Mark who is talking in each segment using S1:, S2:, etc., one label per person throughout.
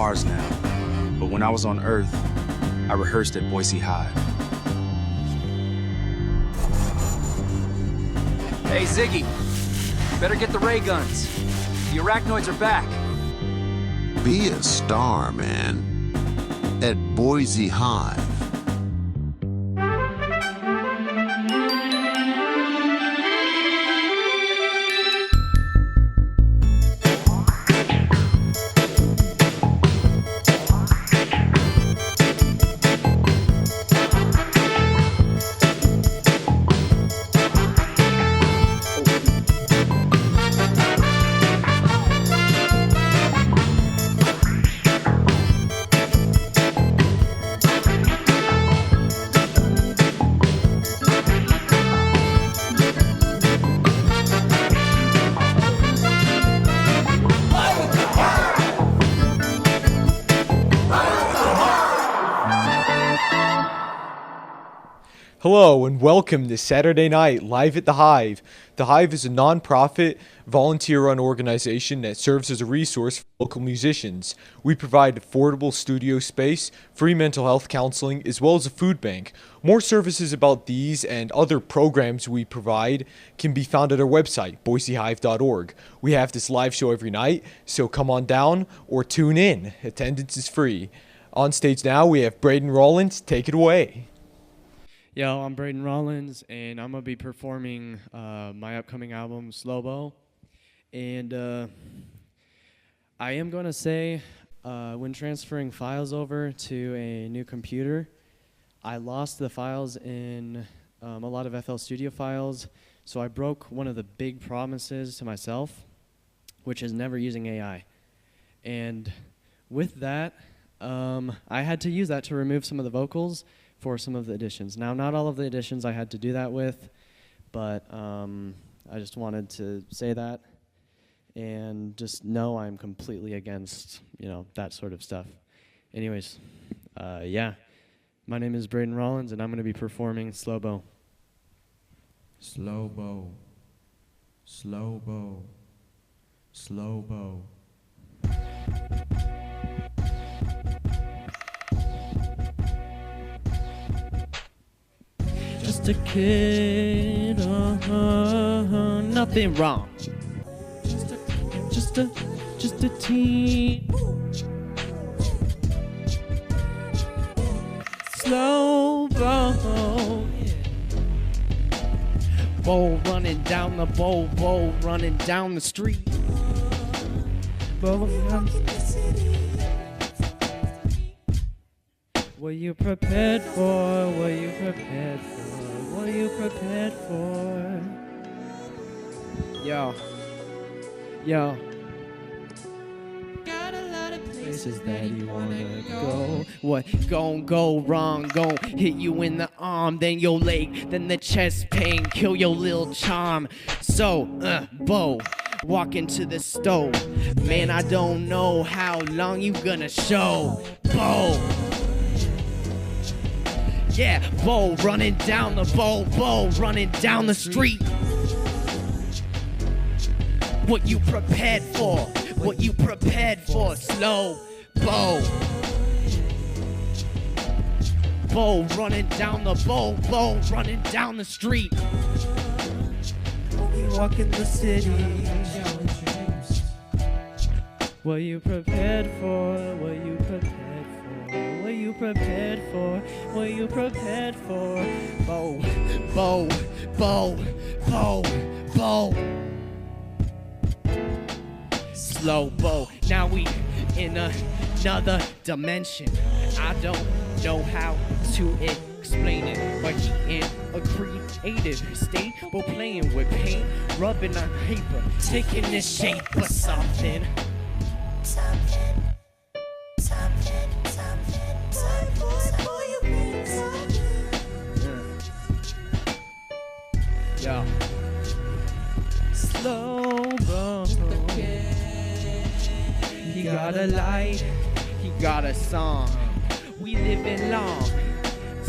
S1: Mars now, but when I was on Earth, I rehearsed at Boise Hive.
S2: Hey, Ziggy. Better get the ray guns. The arachnoids are back.
S3: Be a star, man. At Boise Hive.
S4: Hello and welcome to Saturday Night Live at the Hive. The Hive is a non-profit, volunteer-run organization that serves as a resource for local musicians. We provide affordable studio space, free mental health counseling, as well as a food bank. More services about these and other programs we provide can be found at our website, boisehive.org. We have this live show every night, so come on down or tune in. Attendance is free. On stage now, we have Braden Rawlins. Take it away.
S5: Yo, I'm Braden Rawlins, and I'm going to be performing my upcoming album, Slow-Bo. And I am going to say, when transferring files over to a new computer, I lost the files in a lot of FL Studio files, so I broke one of the big promises to myself, which is never using AI. And with that, I had to use that to remove some of the vocals for some of the editions. Now, not all of the editions I had to do that with, but I just wanted to say that and just know I'm completely against, that sort of stuff. Anyways, yeah. My name is Braden Rawlins, and I'm going to be performing Slow-Bo.
S6: Slow-Bo. Slow-Bo. Slow-Bo.
S5: Just a kid, nothing wrong. Just a teen. Slow-Bo. Bo running down the Bo running down the street. Bo runs. Were you prepared for? Were you prepared for? Were you prepared for? Yo. Got a lot of places that you wanna go. What gon' go wrong? Gon' hit you in the arm, then your leg, then the chest pain, kill your little charm. So, Bo, walk into the stove. Man, I don't know how long you gonna show. Bo. Yeah, Bo running down the Bo running down the street. What you prepared for? What you prepared for? Slow Bo. Bo running down the Bo running down the street. We walk in the city. What you prepared for? What you prepared for? What you prepared for? What you prepared for? Bo. Slow Bo. Now we in another dimension. I don't know how to explain it, but he in a creative state. We're playing with paint, rubbing on paper, taking the shape of something. Yeah. Slow-Bo. He got a light, he got a song. We living long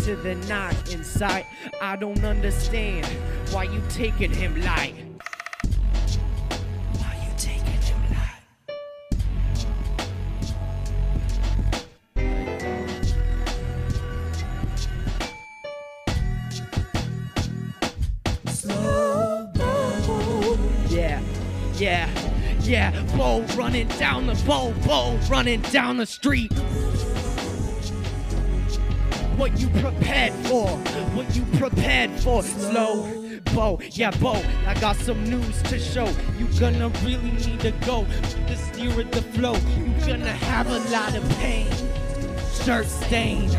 S5: to the night inside. I don't understand why you taking him light. Why you taking him light? Yeah, yeah, Bo running down the Bo running down the street. What you prepared for? What you prepared for? Slow Bo, yeah Bo, I got some news to show. You gonna really need to go to steer with the flow. You gonna have a lot of pain. Shirt stain.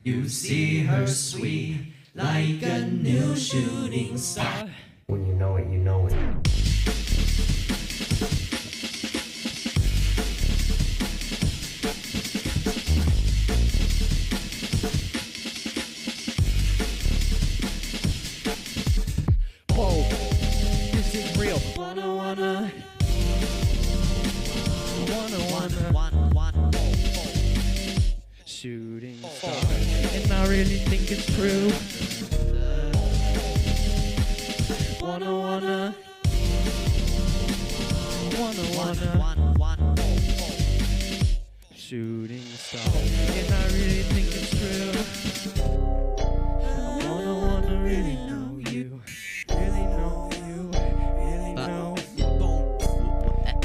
S7: You see her sweet like a new shooting star. When you know it, you know it.
S5: Whoa, this is real. Wanna. Shooting star, and I really think it's true. Wanna. Shooting star, and I really think it's true. I wanna really know you, really know you, really know.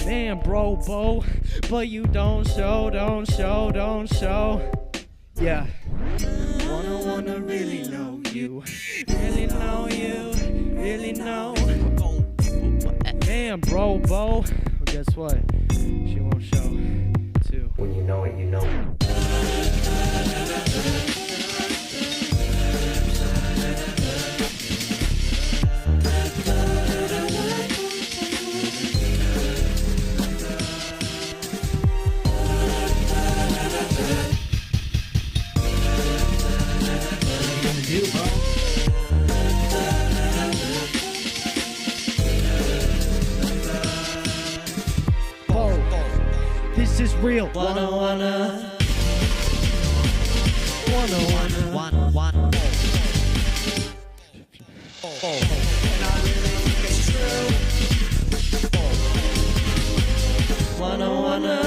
S5: Man, bro, Bo, but you don't show. Yeah. Wanna really know you, really know you, really know. Man, bro, Bo, well, guess what? She won't show, too.
S7: When you know it, you know it.
S5: This is real. Wanna. And I really think it's true. Wanna.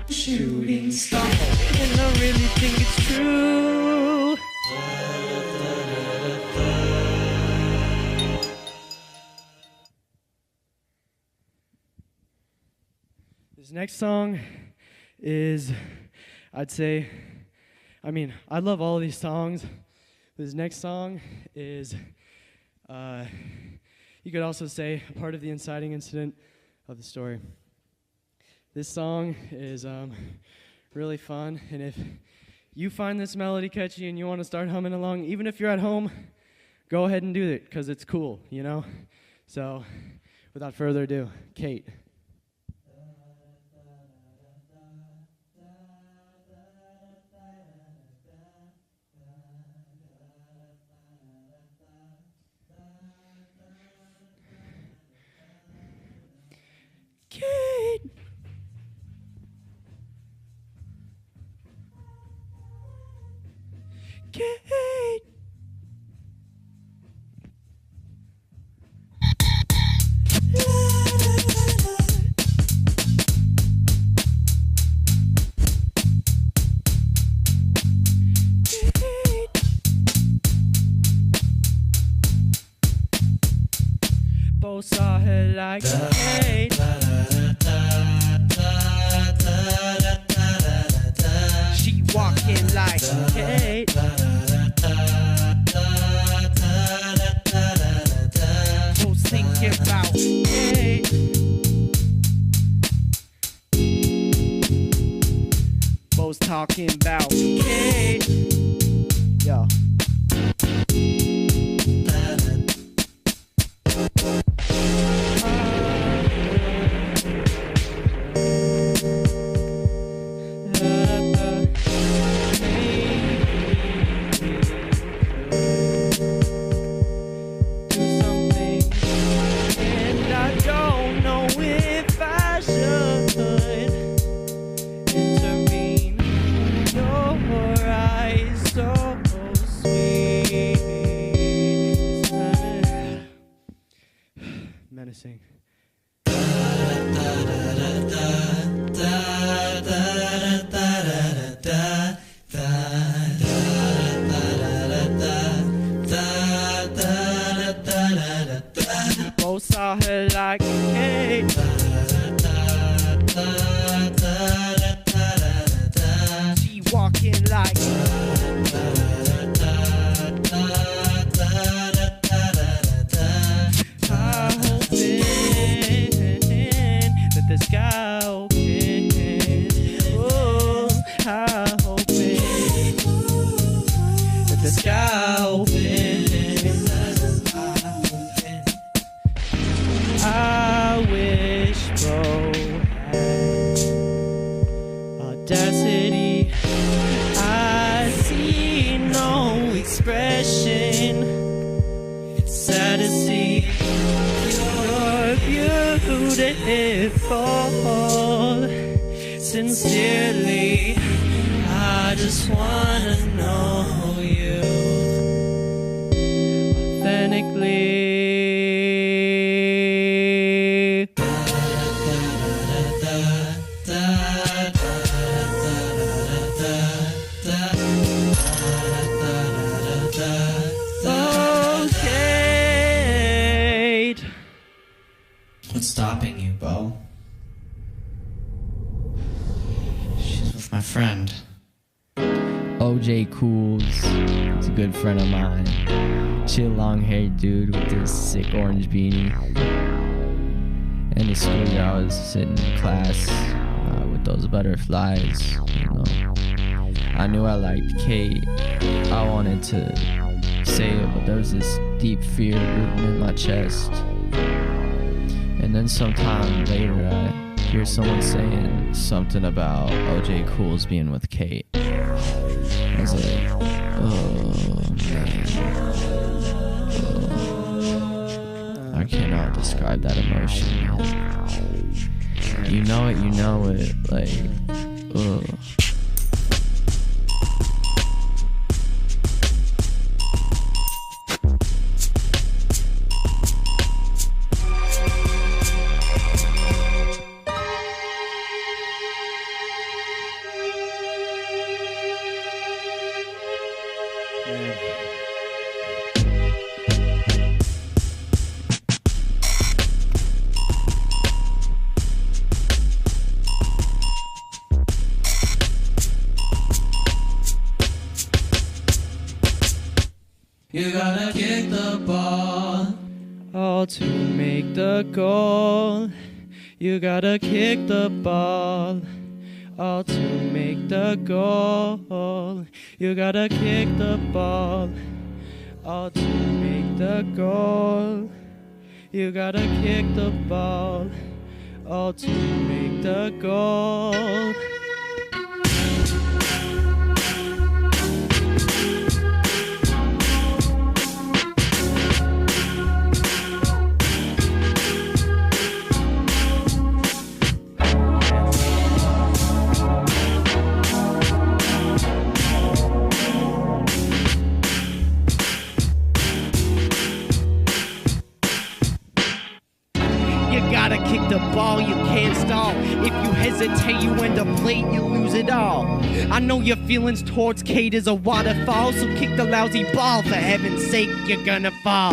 S5: Shooting star. And I really think it's true. This next song is, I love all these songs. This next song is, you could also say, a part of the inciting incident of the story. This song is really fun, and if you find this melody catchy and you want to start humming along, even if you're at home, go ahead and do it, because it's cool, you know? So, without further ado, Kate. Kate! Kate! Bo saw her like Kate. She walking like Kate. Bo's thinking about Kate. Bo's talking about Kate. Yeah. Menacing. Both saw her like a cake. She walking like I'm hoping that the sky open. Oh, I'm hoping that the sky open. I wish Bo had audacity. I see no expression. It's sad to see you're beautiful. Sincerely, I just wanna know you authentically.
S6: What's stopping you, Bo? She's with my friend.
S8: OJ Cools. He's a good friend of mine. Chill long-haired dude with this sick orange beanie. In the school year, I was sitting in class with those butterflies. You know, I knew I liked Kate. I wanted to say it, but there was this deep fear rooting in my chest. And then sometime later, I hear someone saying something about OJ Cools being with Kate. I was like, oh man. I cannot describe that emotion, man. You know it, like, ugh.
S7: You gotta kick the ball.
S5: All to make the goal. You gotta kick the ball. All to make the goal. You gotta kick the ball. All to make the goal. You gotta kick the ball. All to make the goal. Gotta kick the ball, you can't stall. If you hesitate, you end up late, you lose it all. I know your feelings towards Kate is a waterfall, so kick the lousy ball, for heaven's sake, you're gonna fall.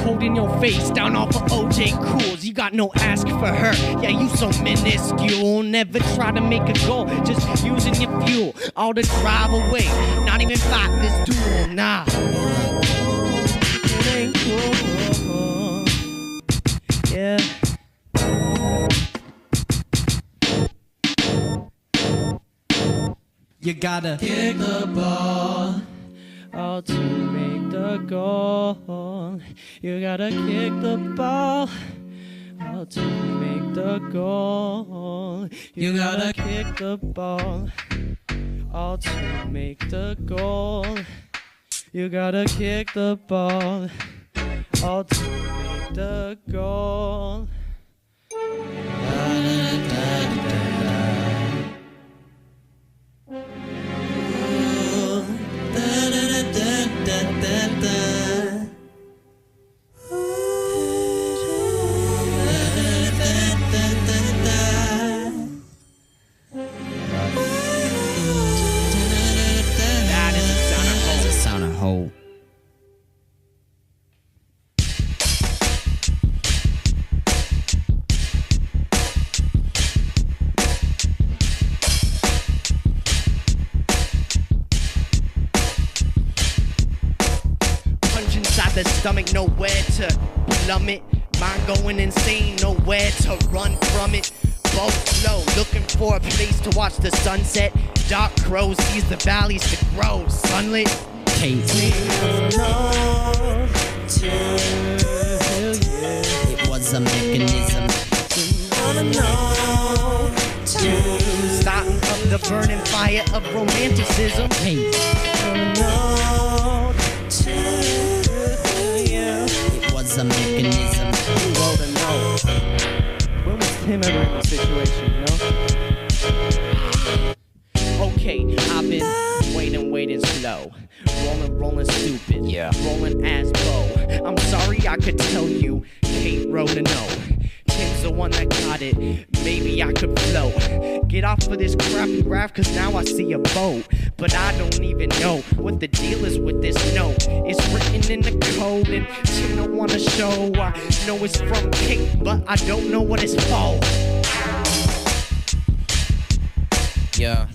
S5: Holding your face down off of OJ Cools. You got no ask for her. Yeah, you so minuscule. Never try to make a goal, just using your fuel. All to drive away, not even fight this duel. Nah, it ain't cool. Yeah.
S7: You gotta kick the ball.
S5: all to make the goal. You gotta kick the ball, all to make the goal. You gotta kick the ball, all to make the goal. You gotta kick the ball, all to make the goal.
S9: The stomach, nowhere to plummet. Mind going insane, nowhere to run from it. Both slow, looking for a place to watch the sunset. Dark crows sees the valleys to grow. Sunlit.
S8: Kate. It was a mechanism.
S9: Starting up the burning fire of romanticism.
S8: Kate. A mechanism.
S9: Well to know.
S5: When was Tim ever in this situation, you know?
S9: Okay, I've been waiting slow. Rolling stupid.
S8: Yeah.
S9: Rolling as bow. I'm sorry I could tell you, Kate wrote a no. Tim's the one that got it. Maybe I could float. Get off of this crappy raft, cause now I see a boat. But I don't even know what the deal is with this note. It's written in the code and Tim don't wanna show. I know it's from Kate, but I don't know what it's for.
S8: Yeah.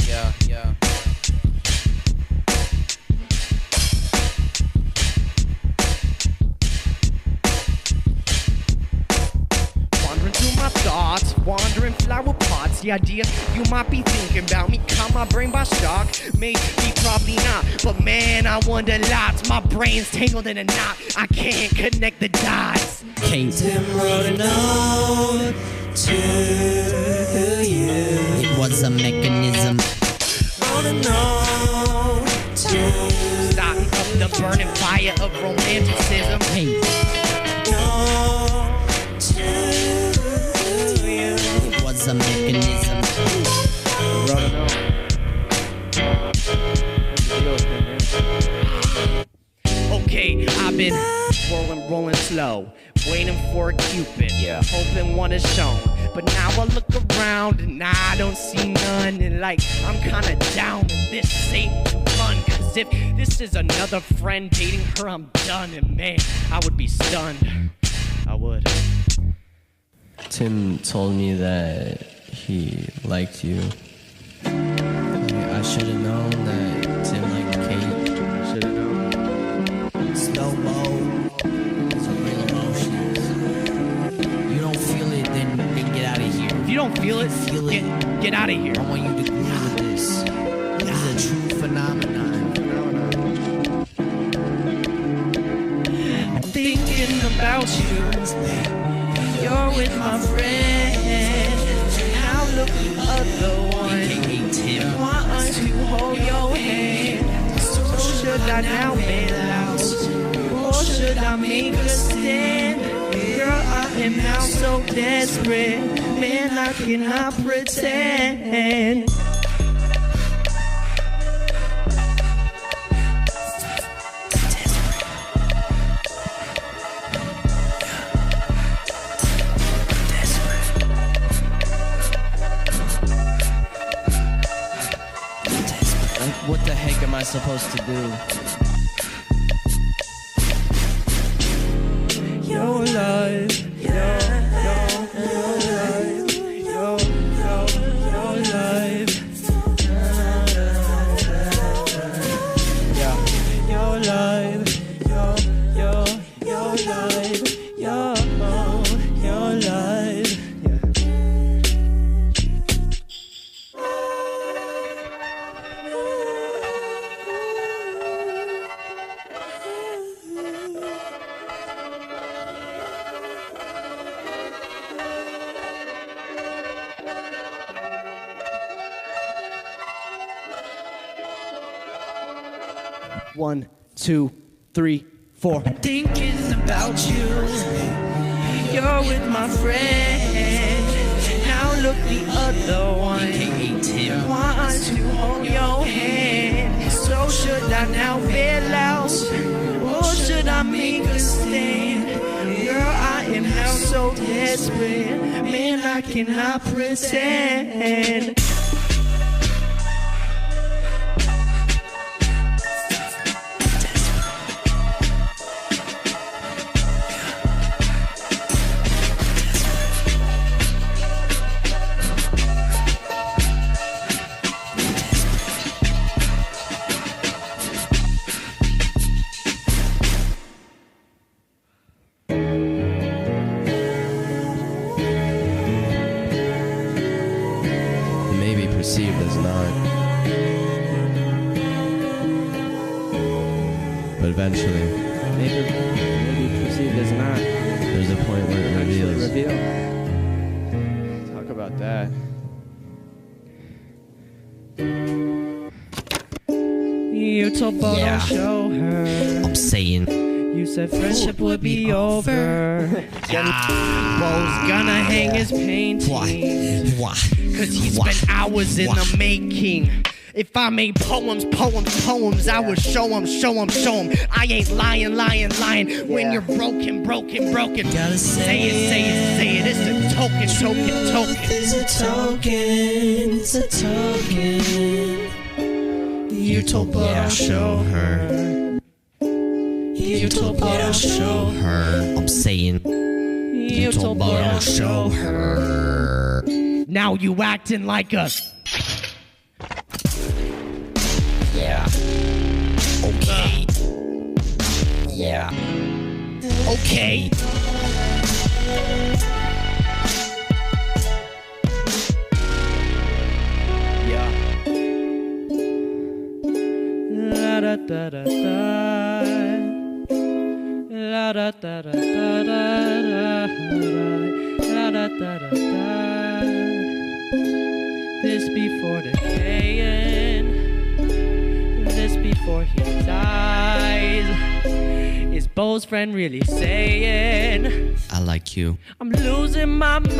S9: Thoughts, wandering flower pots. The idea you might be thinking about me caught my brain by shock. Maybe, probably not, but man, I wonder lots. My brain's tangled in a knot, I can't connect the dots.
S8: Kate.
S7: Tim wrote a note to you.
S8: It was a mechanism.
S7: Wrote a note to
S9: starting up the burning fire of romanticism.
S8: Kate. A mechanism.
S9: Okay, I've been rolling slow, waiting for a cupid, hoping one is shown. But now I look around and I don't see none, and like I'm kinda down and this ain't too fun. Cause if this is another friend dating her, I'm done, and man, I would be stunned. I would.
S8: Tim told me that he liked you. I should have known that Tim liked Kate. I should have known.
S7: Slow-mo. Some real emotions.
S8: You don't feel it, then get out of here.
S9: If you don't feel it, get out of here.
S8: I want you to agree with this. This is a true phenomenon.
S9: Thinking about you. You're with my friend. Now look the other one.
S8: Tim.
S9: Want us to hold your hand. So should I now bail out? Or should I make a stand? Girl, I am now so desperate. Man, I cannot pretend.
S8: What the heck am I supposed to do?
S9: Your life, your life, your life. Yeah, your life, your life, your life. Yeah. 1, 2, 3, 4.
S7: Thinking about you. You're with my friend. Now look the other one. Wants to hold your hand. So should I now bail out? Or should I make a stand? Girl, I am now so desperate. Man, I cannot pretend.
S10: Perceived as not, but eventually,
S5: maybe perceived as not.
S10: There's a point where it reveals.
S5: Talk about that.
S9: You told Bo don't show her.
S6: I'm saying.
S9: You said friendship would be over. Bo's gonna hang his painting.
S6: Why?
S9: Cause he spent hours in the making. If I made poems, I would show him. I ain't lying. When you're broken.
S6: Gotta
S9: say it. It's a token.
S7: It's a token. You told Bo I'll show her. You told Bo I'll show her.
S6: I'm saying.
S9: You told Bo I'll show her. Now you acting like a...
S6: Yeah. Okay. Yeah.
S9: Okay. Yeah. La da da da da. La da da da da da. La da da da da. This before decaying. This before he dies. Is Bo's friend really saying
S6: I like you?
S9: I'm losing my mind.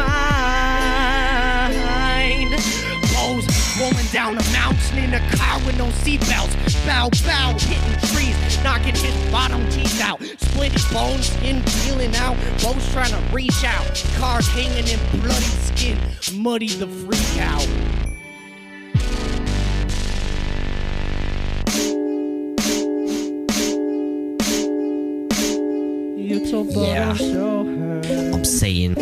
S9: Bo's rolling down a mountain in a car with no seatbelts. Bow, hitting trees, knocking his bottom teeth out. Split his bones, skin peeling out. Bo's trying to reach out. Car hanging in bloody skin, muddy the freak out. You told Bo to show her.
S6: I'm saying.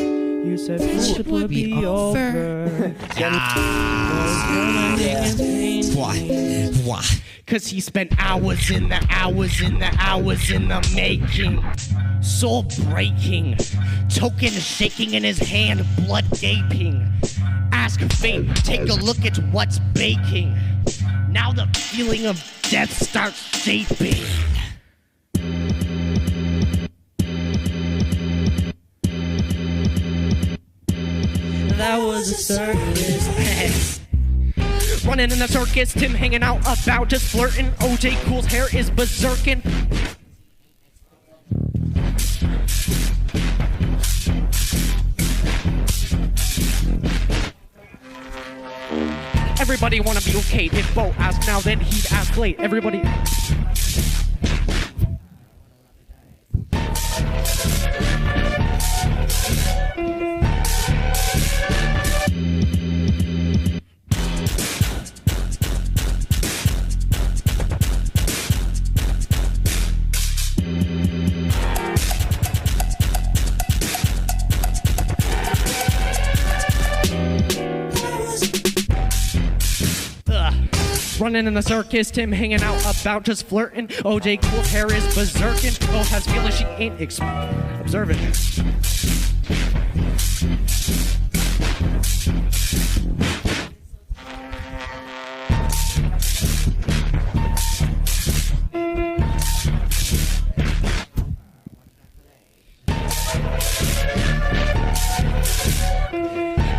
S9: You said friendship would be over.
S6: Why?
S9: Cause he spent hours in the making. Soul breaking. Token shaking in his hand, blood gaping. Ask fate, take a look at what's baking. Now the feeling of death starts shaping. That was a circus. Running in the circus, Tim hanging out about, just flirting. OJ Cool's hair is berserking. Everybody wanna be okay. If Bo asked now, then he'd ask late. Everybody. Running in the circus, Tim hanging out about, just flirting. OJ Cool's hair is berserking. Bo has feelings she ain't observing.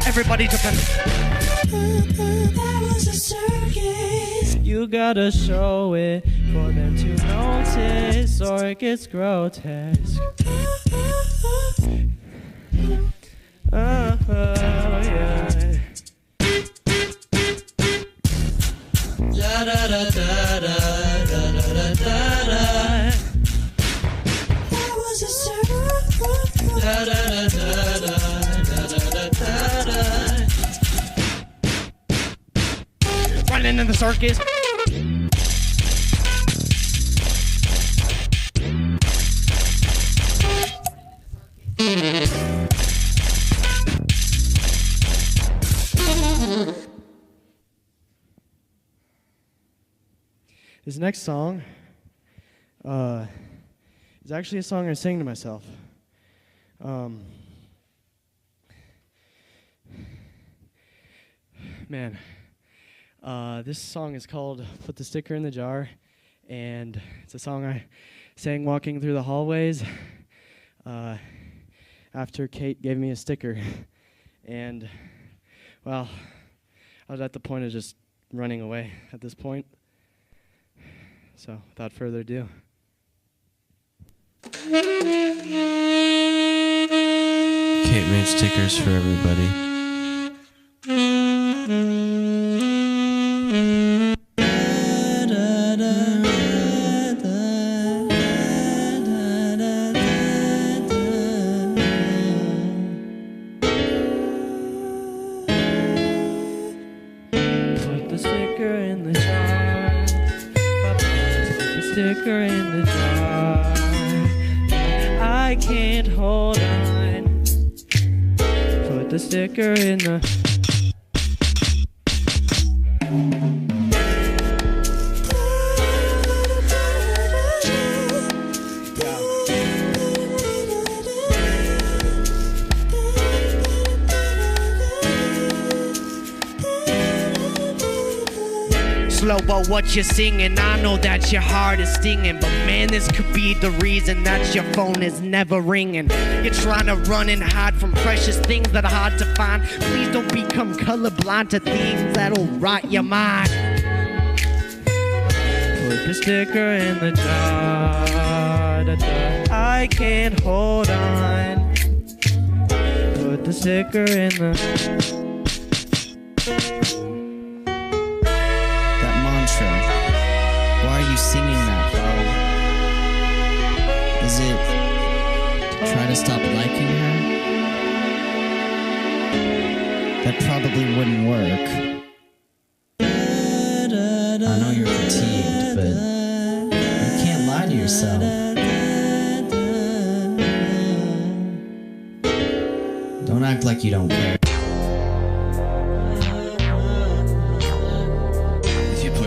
S9: Everybody jumping.
S7: That was a circus.
S9: You
S5: You gotta show it for them to notice, or it gets grotesque. Oh, yeah. Da da da da da da da da da. Da da da da da da da da. Running in the circus. This next song is actually a song I sing to myself. Man, this song is called Put the Sticker in the Jar, and it's a song I sang walking through the hallways after Kate gave me a sticker. And, well, I was at the point of just running away at this point. So, without further ado.
S10: Kate made stickers for everybody.
S5: Put the sticker in the jar. Put the sticker in the jar. I can't hold on. Put the sticker in the.
S9: Slow-bo, what you're singing, I know that your heart is stinging, but man, this could be the reason that your phone is never ringing. You're trying to run and hide from precious things that are hard to find. Please don't become colorblind to things that'll rot your mind.
S5: Put the sticker in the jar. I can't hold on. Put the sticker in the.
S8: Why are you singing that, bro? Is it try to stop liking her? That probably wouldn't work. I know you're fatigued, but you can't lie to yourself. Don't act like you don't care.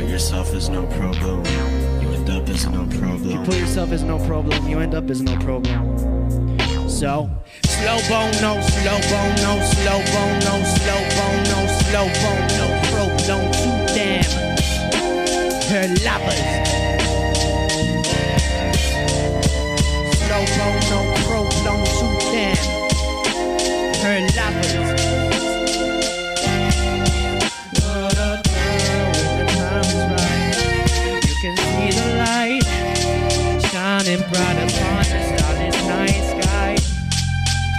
S10: Yourself is no problem. You end up as no problem.
S9: You put yourself as no problem, you end up as no problem. So, slow-bo, no slow-bo, no slow-bo, no slow-bo, no slow-bo, no problem, too damn. Her lovers. Slow-bo, no problem, too damn. Her lovers.
S5: Shining bright upon the starless night sky.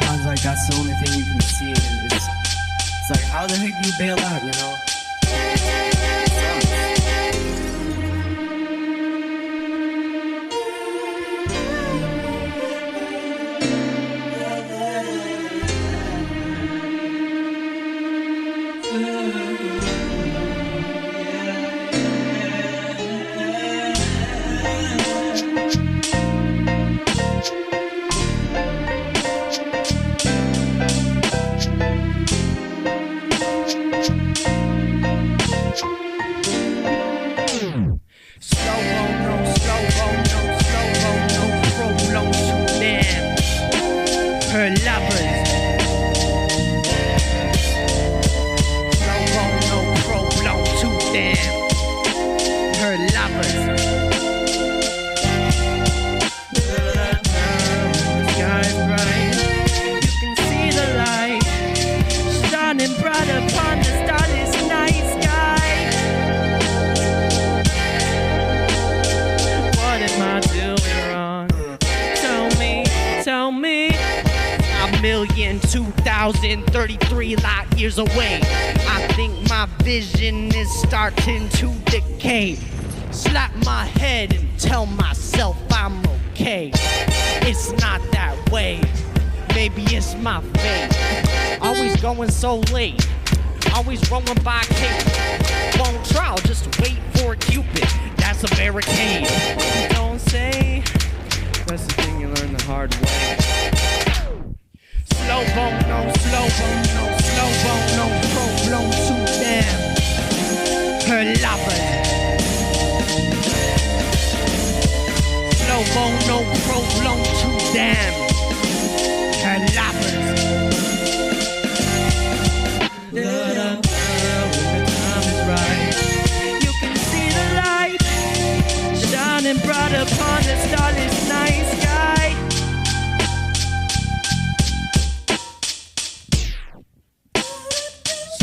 S11: Sounds like that's the only thing you can see. It's like, how the heck do you bail out, you know?
S9: 2033 light years away. I think my vision is starting to decay. Slap my head and tell myself I'm okay. It's not that way. Maybe it's my fate. Always going so late. Always rolling by Kate. Won't trial, just wait for Cupid. That's a barricade. Don't say. That's the thing you learn the hard way. Slow bone, no slow bone, no slow bone, no pro blown too damn. Her lovers. Slow bone, no pro blown too damn. Her lovers. When the time is right, you can see the light shining bright upon the starless night sky.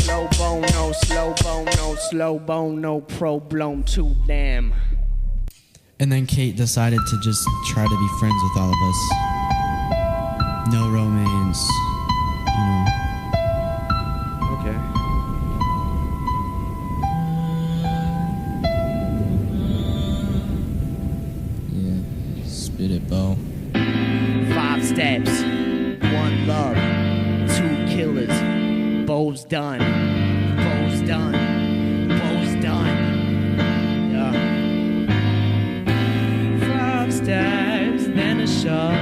S9: Slow bone, no slow bone, no slow bone, no pro blown too damn.
S10: And then Kate decided to just try to be friends with all of us. No romance, you know.
S9: Okay.
S8: Yeah, spit it, Bo.
S9: 5 steps, 1 love, 2 killers. Bo's done. Bo's done. Bo's done. Yeah. 5 steps, then a shove.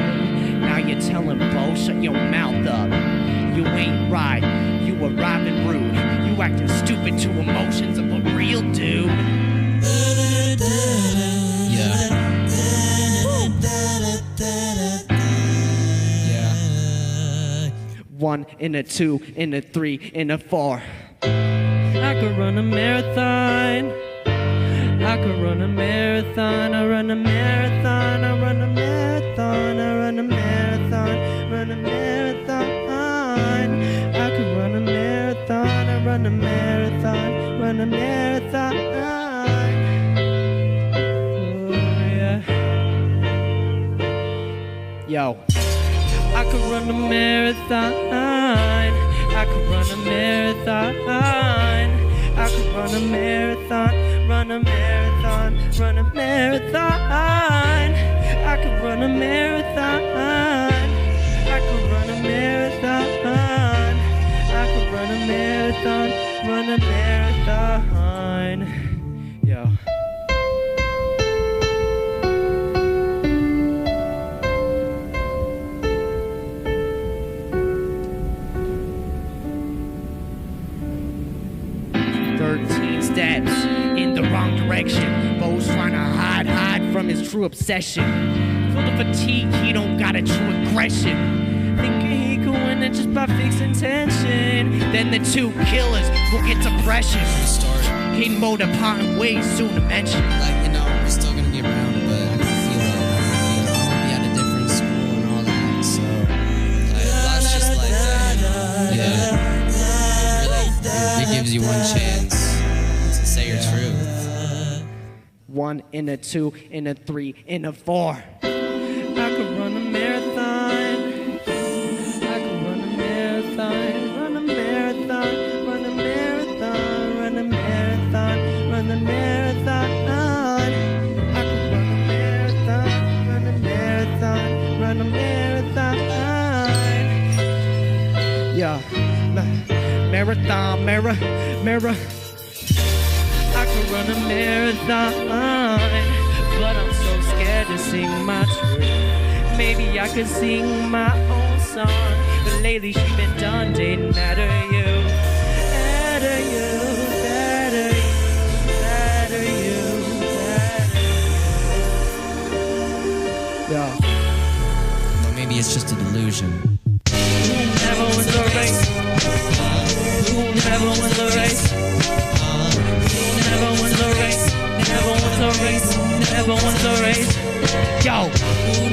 S9: Now you're telling Bo, shut your mouth up. You ain't right. You arriving rude. You acting stupid to emotions of a real dude.
S8: Yeah. Yeah.
S9: 1 and a 2 and a 3 and a 4. I could run a marathon. I could run a marathon. I run a marathon. I run a marathon. I run a marathon. Run a marathon. I could run a marathon. I run a marathon. Run a marathon. Oh, yeah. Yo. I could run a marathon. I could run a marathon. I could run a marathon. Run a marathon. Run a marathon. I could run a marathon. I could run a marathon. I could run a marathon. Run a marathon. Yo. Steps in the wrong direction. Bo's trying to hide from his true obsession. Feel the fatigue, he don't got a true aggression. Thinking he could win it just by fixing tension. Then the 2 killers will get depression. He mowed upon ways soon to mention.
S6: Like, you know, we're still gonna get around, but I can feel it. I'll be at a different school and all that, so like, life's just like that. Yeah. It gives you one chance. Say your truth.
S9: 1 and a 2 and a 3 and a 4. I could run a marathon. I could run a marathon. Run a marathon. Run a marathon. Run a marathon. Run a marathon. I could run a marathon. Run a marathon. Run a marathon. Yeah. Marathon. Mirror. I could run a marathon, but I'm so scared to sing my truth. Maybe I could sing my own song, but lately she's been done dating at her you. Yeah.
S6: But maybe it's just a delusion.
S9: Never wins a race. Never wins a race. Never wins a race. Never wins a race. Never wins a race. Yo.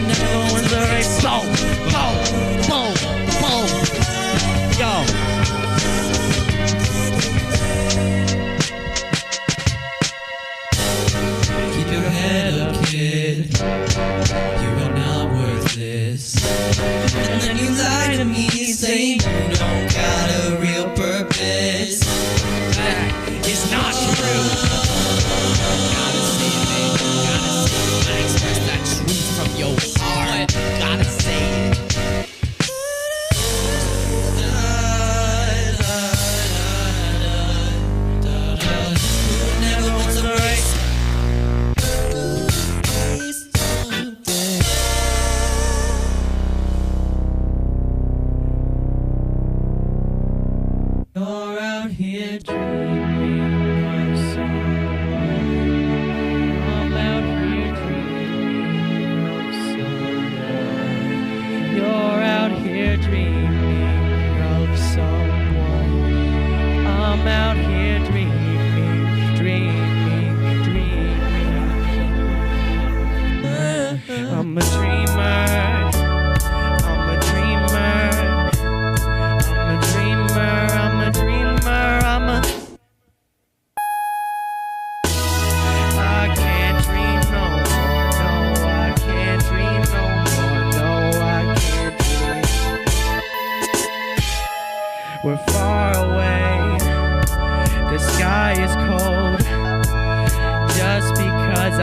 S9: Never wins a race. Boom. Yo.
S6: Keep your head up, kid. You are not worth this. And then you lie.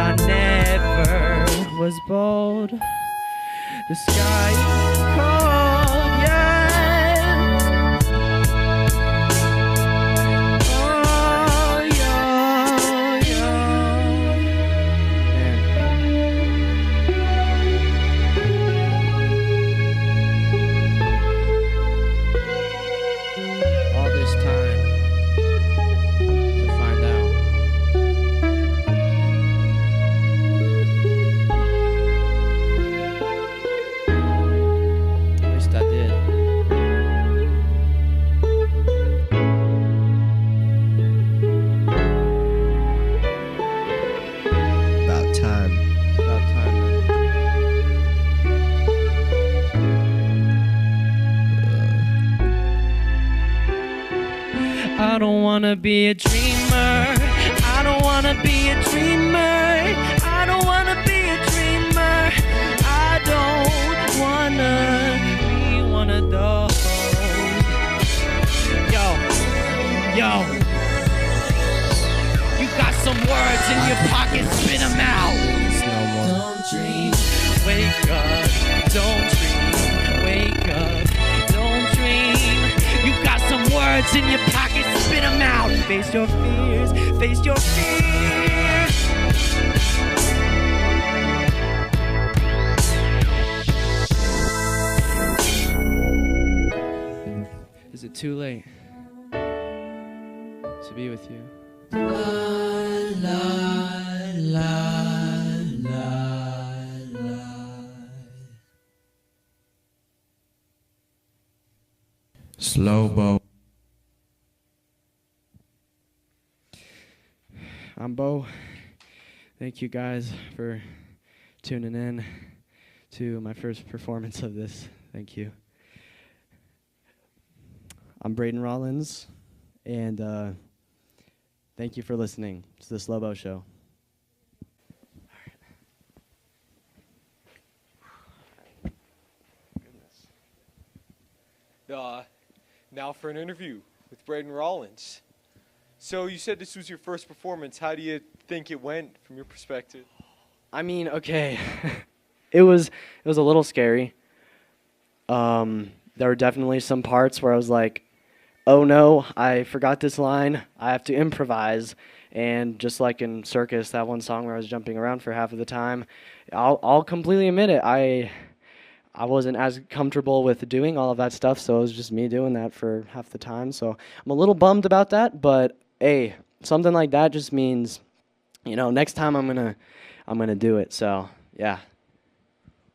S9: I never was bold. The sky is cold, yeah. Oh, yeah, yeah. All this time to find out. At least I did.
S10: About time.
S9: It's about time, man. I don't wanna be a dreamer. I don't wanna be a dreamer. I don't wanna be a dreamer. I don't wanna be one of those. Yo. You got some words in your pocket, spit them out. Don't dream, wake up. Don't dream, wake up. Don't dream. You got some words in your pocket, spit them out. Face your fears, face your fears. Is it too late to be with you?
S10: Slow boat.
S9: I'm Bo. Thank you guys for tuning in to my first performance of this. Thank you. I'm Braden Rawlins, and thank you for listening to the Slow Bo Show.
S4: Now for an interview with Braden Rawlins. So you said this was your first performance. How do you think it went from your perspective?
S9: I mean, okay, it was a little scary. There were definitely some parts where I was like, oh no, I forgot this line. I have to improvise. And just like in Circus, that one song where I was jumping around for half of the time, I'll completely admit it. I wasn't as comfortable with doing all of that stuff, so it was just me doing that for half the time. So I'm a little bummed about that, but hey, something like that just means, next time I'm gonna do it. So yeah.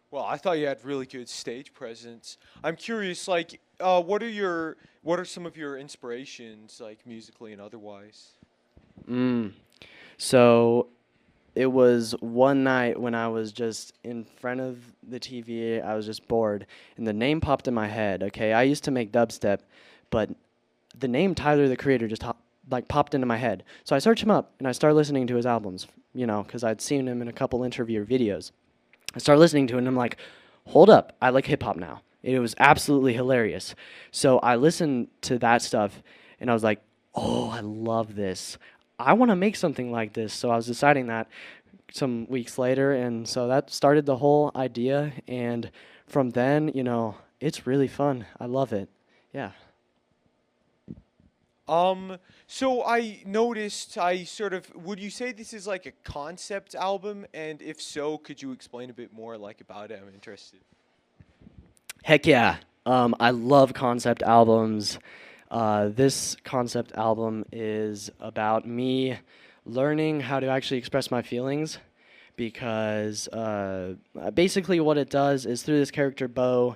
S4: Well, I thought you had really good stage presence. I'm curious, like, what are some of your inspirations, like musically and otherwise?
S9: So it was one night when I was just in front of the TV. I was just bored, and the name popped in my head. Okay, I used to make dubstep, but the name Tyler, the Creator, just popped into my head. So I searched him up, and I started listening to his albums, because I'd seen him in a couple interview videos. I started listening to it, and I'm like, hold up, I like hip-hop now. It was absolutely hilarious. So I listened to that stuff, and I was like, oh, I love this. I want to make something like this. So I was deciding that some weeks later, and so that started the whole idea. And from then, it's really fun. I love it. Yeah.
S4: So I noticed, would you say this is like a concept album? And if so, could you explain a bit more about it? I'm interested.
S9: Heck yeah. I love concept albums. This concept album is about me learning how to actually express my feelings, because basically what it does is, through this character Bo,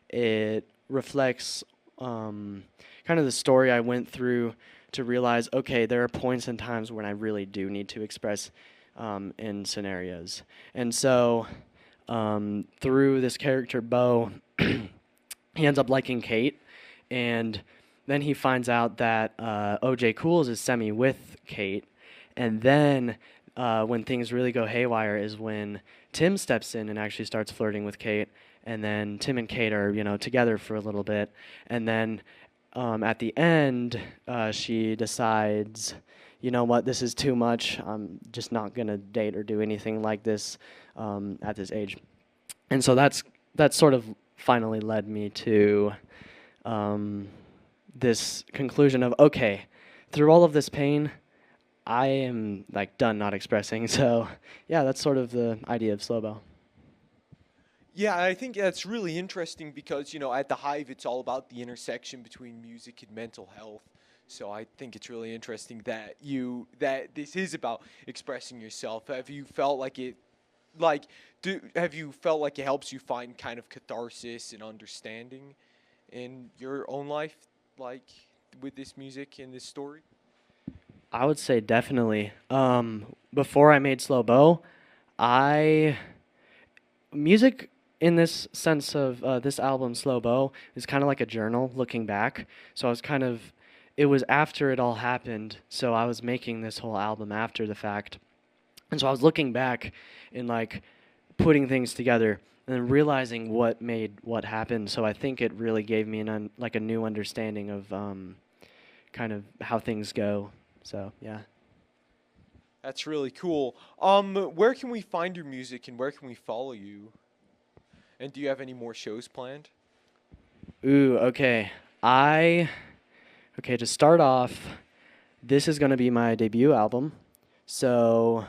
S9: it reflects kind of the story I went through to realize, okay, there are points and times when I really do need to express in scenarios. And so through this character Bo, he ends up liking Kate, and then he finds out that OJ Cools is semi with Kate, and then when things really go haywire is when Tim steps in and actually starts flirting with Kate, and then Tim and Kate are together for a little bit, and then at the end she decides you know what, this is too much. I'm just not gonna date or do anything like this at this age. And so that sort of finally led me to this conclusion of, okay, through all of this pain, I am like done not expressing. So yeah, that's sort of the idea of Slow Bow.
S4: Yeah, I think that's really interesting because, you know, at the Hive, it's all about the intersection between music and mental health. So I think it's really interesting that this is about expressing yourself. Have you felt like it, have you felt like it helps you find kind of catharsis and understanding in your own life, like with this music and this story?
S9: I would say definitely. Before I made Slow Bow, music in this sense of this album, Slow Bow, is kind of like a journal looking back. So I was it was after it all happened, so I was making this whole album after the fact. And so I was looking back and like putting things together and then realizing what made what happen. So I think it really gave me a new understanding of kind of how things go. So yeah.
S4: That's really cool. Where can we find your music and where can we follow you? And do you have any more shows planned?
S9: Ooh, okay. To start off, this is going to be my debut album. So,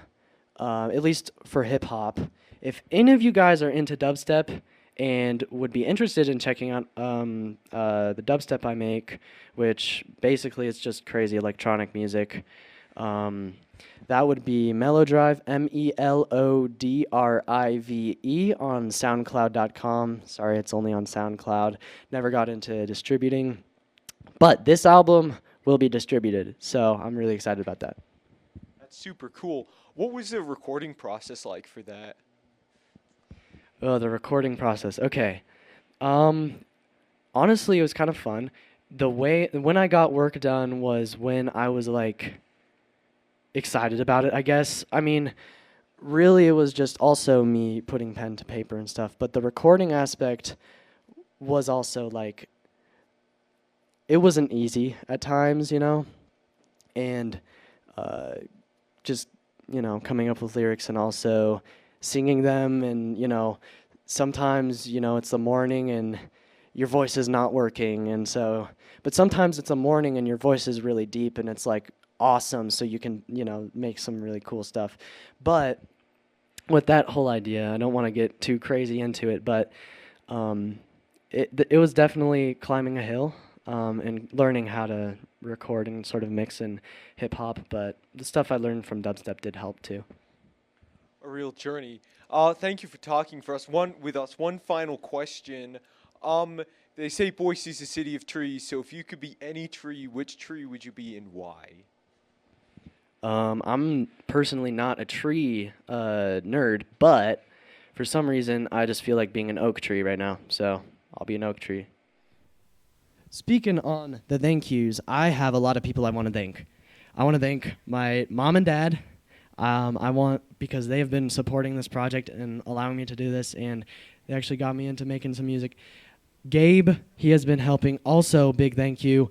S9: at least for hip hop, if any of you guys are into dubstep and would be interested in checking out the dubstep I make, which basically is just crazy electronic music, that would be Melodrive, Melodrive on SoundCloud.com. Sorry, it's only on SoundCloud. Never got into distributing. But this album will be distributed, so I'm really excited about that.
S4: That's super cool. What was the recording process like for that?
S9: Oh, the recording process. Okay. Honestly, it was kind of fun. When I got work done was when I was like excited about it, I guess. I mean, really it was just also me putting pen to paper and stuff, but the recording aspect was also like, it wasn't easy at times, you know, and just, you know, coming up with lyrics and also singing them, and, you know, sometimes, you know, it's the morning and your voice is not working, and so, but sometimes it's the morning and your voice is really deep and it's like awesome, so you can, you know, make some really cool stuff. But with that whole idea, I don't want to get too crazy into it, but it was definitely climbing a hill. And learning how to record and sort of mix in hip-hop, but the stuff I learned from dubstep did help too.
S4: A real journey. Thank you for talking with us. One final question. They say Boise's a city of trees, so if you could be any tree, which tree would you be and why?
S9: I'm personally not a tree nerd, but for some reason I just feel like being an oak tree right now, so I'll be an oak tree. Speaking on the thank yous, I have a lot of people I want to thank. I want to thank my mom and dad. Because they have been supporting this project and allowing me to do this, and they actually got me into making some music. Gabe, he has been helping. Also, big thank you.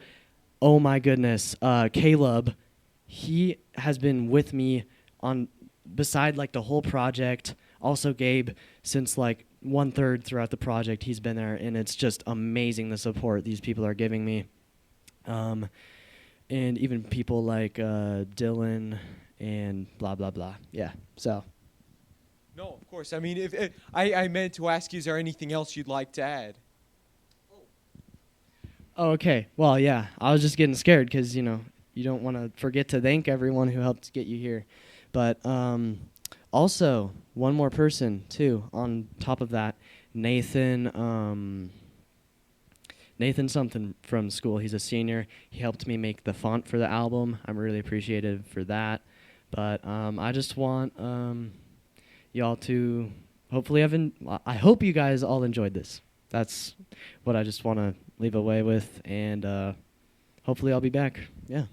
S9: Oh my goodness, Caleb, he has been with me beside like the whole project. Also, Gabe, since like 1/3 throughout the project, he's been there, and it's just amazing the support these people are giving me. And even people like Dylan and blah, blah, blah. Yeah, so.
S4: No, of course. I mean, I meant to ask you, is there anything else you'd like to add?
S9: Oh, okay. Well, yeah, I was just getting scared because, you know, you don't want to forget to thank everyone who helped get you here. But also, one more person, too, on top of that, Nathan something from school. He's a senior. He helped me make the font for the album. I'm really appreciative for that. But I just want y'all to hopefully I hope you guys all enjoyed this. That's what I just want to leave away with, and hopefully I'll be back. Yeah.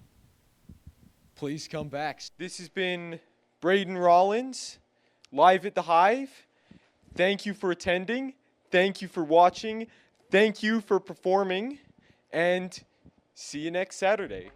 S4: Please come back. This has been Braden Rawlins, live at the Hive. Thank you for attending. Thank you for watching. Thank you for performing. And see you next Saturday.